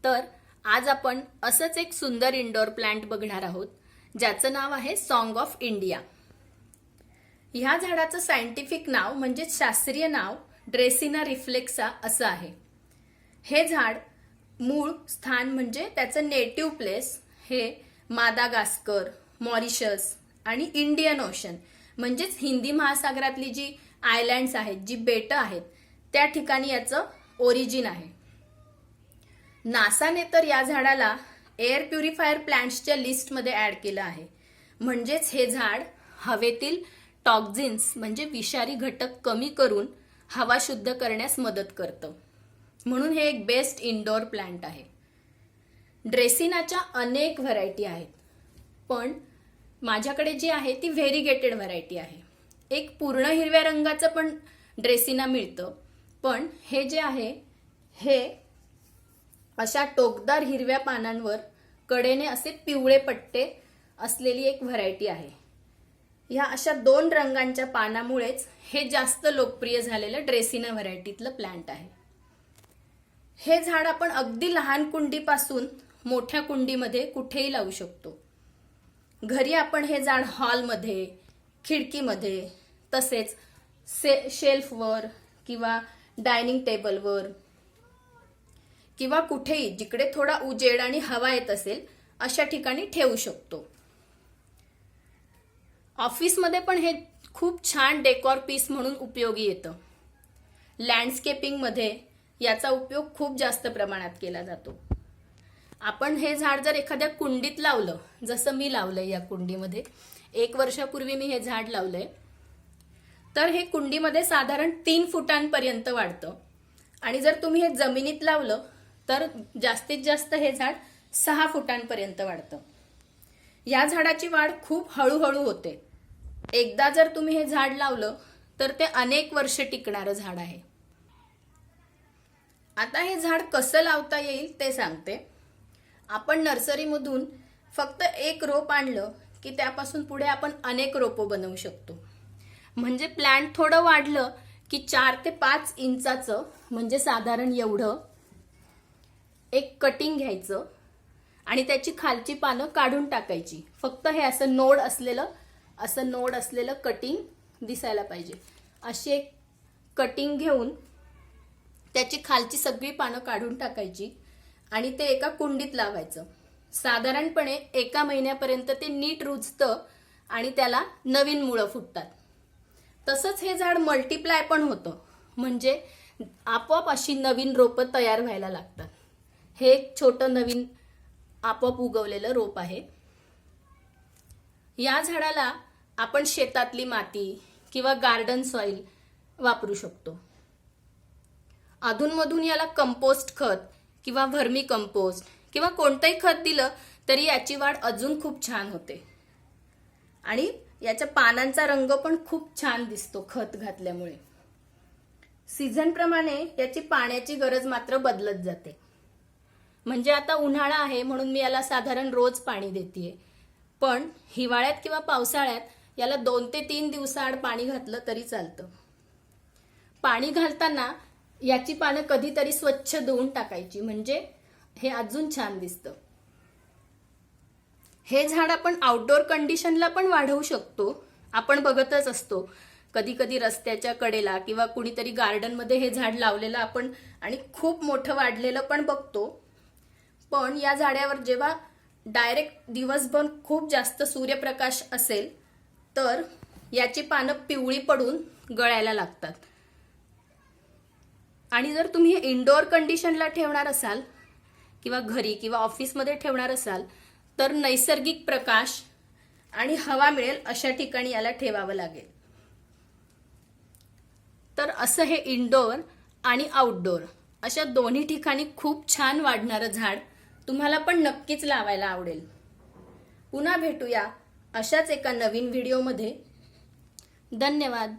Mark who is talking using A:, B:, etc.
A: तर आज आपण असंच एक सुंदर इंडोर प्लांट बघणार आहोत ज्याचं नाव आहे सॉन्ग ऑफ इंडिया। ह्या झाडाचं सायंटिफिक नाव म्हणजे शास्त्रीय नाव ड्रेसिना रिफ्लेक्सा असं आहे। हे झाड मूळ स्थान म्हणजे त्याचं नेटिव्ह प्लेस हे मादागास्कर, मॉरिशस आणि इंडियन ओशन म्हणजेच हिंदी महासागरातली जी आयलँड्स आहेत, जी बेटं आहेत, त्या ठिकाणी याचं ओरिजिन आहे। नासाने तर या झाडाला एअर प्युरिफायर प्लांट्सच्या लिस्टमध्ये ऍड केलं आहे। म्हणजेच हे झाड हवेतील टॉक्झिन्स म्हणजे विषारी घटक कमी करून हवा शुद्ध करण्यास मदत करतं, म्हणून हे एक बेस्ट इंडोर प्लांट आहे। ड्रेसिनाच्या अनेक व्हरायटी आहेत, पण माझ्याकडे जी आहे ती व्हेरिगेटेड व्हरायटी आहे। एक पूर्ण हिरव्या रंगाचं पण ड्रेसिना मिळतं, पण हे जे आहे हे अशा टोकदार हिरव्या पानांवर कडेने असे पिवळे पट्टे असलेली एक व्हरायटी आहे। ह्या अशा दोन रंगांच्या पानामुळेच हे जास्त लोकप्रिय झालेलं ड्रेसिना व्हरायटीतलं प्लांट आहे। हे झाड आपण अगदी लहान कुंडीपासून मोठ्या कुंडीमध्ये कुठेही लावू शकतो। घरी आपण हे झाड हॉलमध्ये, खिडकीमध्ये, तसेच शेल्फवर किंवा डायनिंग टेबलवर किंवा कुठेही जिकडे थोडा उजेड आणि हवा येत असेल अशा ठिकाणी ठेवू शकतो। ऑफिसमध्ये पण हे खूप छान डेकोर पीस म्हणून उपयोगी येतं। लँडस्केपिंगमध्ये याचा उपयोग खूप जास्त प्रमाणात केला जातो। आपण हे झाड जर एखाद्या कुंडीत लावलं, जसं मी लावलंय या कुंडीमध्ये, 1 वर्षापूर्वी मी हे झाड लावलंय, तर हे कुंडीमध्ये साधारण 3 फुटांपर्यंत वाढतं। आणि जर तुम्ही हे जमिनीत लावलं तर जास्तीत जास्त हे झाड 6 फुटांपर्यंत वाढतं। या झाडाची वाढ खूप हळूहळू होते। एकदा जर तुम्ही हे झाड लावलं तर ते अनेक वर्ष टिकणारं झाड आहे। आता हे झाड कसं लावता येईल ते सांगते। आपण नर्सरीमधून फक्त एक रोप आणलं की त्यापासून पुढे आपण अनेक रोपं बनवू शकतो। म्हणजे प्लांट थोडं वाढलं की 4 ते 5 इंचाचं म्हणजे साधारण एवढं एक कटिंग घ्यायचं आणि त्याची खालची पानं काढून टाकायची। फक्त हे असं नोड असलेलं कटिंग दिसायला पाहिजे। अशी एक कटिंग घेऊन त्याची खालची सगळी पानं काढून टाकायची आणि ते एका कुंडीत लावायचं। साधारणपणे 1 महिन्यापर्यंत ते नीट रुजतं आणि त्याला नवीन मुळं फुटतात। तसंच हे झाड मल्टिप्लाय पण होतं, म्हणजे आपोआप अशी नवीन रोपं तयार व्हायला लागतात। हे एक छोटं नवीन आपोआप उगवलेलं रोप आहे। या झाडाला आपण शेतातली माती किंवा गार्डन सॉइल वापरू शकतो। अधूनमधून याला कंपोस्ट खत किंवा व्हर्मी कंपोस्ट किंवा कोणतंही खत दिलं तरी याची वाढ अजून खूप छान होते आणि याच्या पानांचा रंग पण खूप छान दिसतो खत घातल्यामुळे। सीझन प्रमाणे याची पाण्याची गरज मात्र बदलत जाते। म्हणजे आता उन्हाळा आहे म्हणून मी याला साधारण रोज पाणी देतेय, पण हिवाळ्यात किंवा पावसाळ्यात याला 2 ते 3 दिवसाआड पाणी घातलं तरी चालतं। पाणी घालताना याची पानं कधीतरी स्वच्छ धुवून टाकायची, म्हणजे हे अजून छान दिसतं। हे झाड आपण आउटडोर कंडिशनला पण वाढवू शकतो। आपण बघतच असतो कधी कधी रस्त्याच्या कडेला किंवा कुणीतरी गार्डनमध्ये हे झाड लावलेलं आपण आणि खूप मोठं वाढलेलं पण बघतो। पण या झाडावर जेव्हा डायरेक्ट दिवसभर खूप जास्त सूर्यप्रकाश असेल तर याची पानं पिवळी पडून गळायला लागतात। आणि जर तुम्ही हे इंडोर कंडिशनला ठेवणार असाल किंवा घरी किंवा ऑफिसमध्ये ठेवणार असाल तर नैसर्गिक प्रकाश आणि हवा मिळेल अशा ठिकाणी याला ठेवावं लागेल। तर असं हे इंडोर आणि आउटडोर अशा दोन्ही ठिकाणी खूप छान वाढणारं झाड तुम्हाला पण नक्कीच लावायला आवडेल। पुन्हा भेटूया अशाच एका नवीन व्हिडिओमध्ये। धन्यवाद।